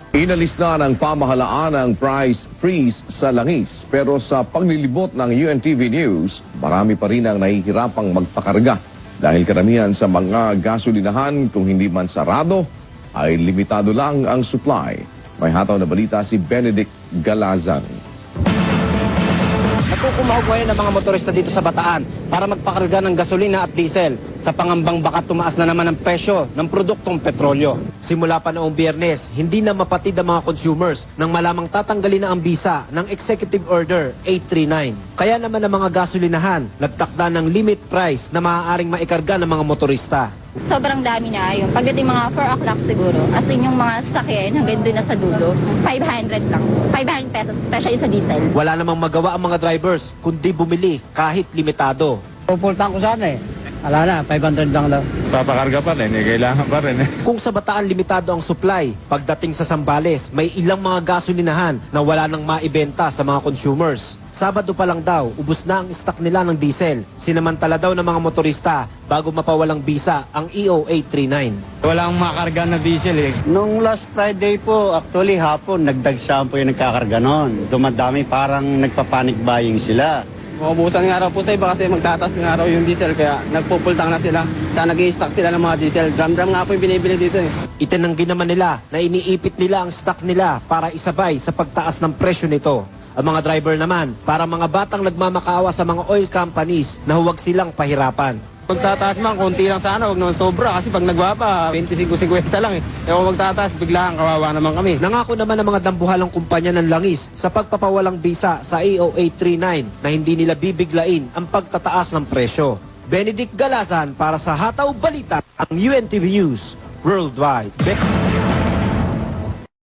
Inalis na ng pamahalaan ang price freeze sa langis, pero sa paglilibot ng UNTV News, marami pa rin ang nahihirapang magpakarga dahil karamihan sa mga gasolinahan kung hindi man sarado ay limitado lang ang supply. May hataw na balita si Benedict Galazan. Nagkukumahugwayan ng mga motorista dito sa Bataan para magpakarga ng gasolina at diesel sa pangambang baka tumaas na naman ang presyo ng produktong petrolyo. Simula pa noong Biyernes, hindi na mapatid ang mga consumers nang malamang tatanggalin na ang bisa ng Executive Order 839. Kaya naman ang mga gasolinahan nagtakda ng limit price na maaaring maikarga ng mga motorista. Sobrang dami na yung pagdating mga 4 o'clock siguro. As in yung mga sasakyan hanggang doon na sa dulo, 500 lang. 500 pesos, especially sa diesel. Wala namang magawa ang mga drivers kundi bumili kahit limitado. Pupultang ko sana eh. Wala na, 500 lang daw. Papakarga pa rin, kailangan pa rin. Kung sa Bataan limitado ang supply, pagdating sa Zambales, may ilang mga gasolinahan na wala nang maibenta sa mga consumers. Sabado pa lang daw, ubos na ang stock nila ng diesel. Sinamantala daw ng mga motorista bago mapawalang bisa ang EO 839. Walang makarga na diesel eh. Nung last Friday po, actually hapon, nagdagsaan po yung nagkakarga nun. Dumadami, parang nagpa-panic buying sila. Maubusan nga raw po sa iba kasi magtatas nga raw yung diesel kaya nagpupultang na sila. Kaya nag-i-stock sila ng mga diesel. Drum-drum nga po yung binibili dito eh. Itinanggi naman nila na iniipit nila ang stock nila para isabay sa pagtaas ng presyo nito. Ang mga driver naman, para mga batang nagmamakaawa sa mga oil companies na huwag silang pahirapan. Magtataas man, konti lang sana, huwag naman sobra. Kasi pag nagwapa, 25-50 lang eh. E kung magtataas, biglaan, kawawa naman kami. Nangako naman ang mga dambuhalang kumpanya ng langis sa pagpapawalang bisa sa EO 839 na hindi nila bibiglain ang pagtataas ng presyo. Benedict Galazan para sa Hataw Balita, ang UNTV News Worldwide.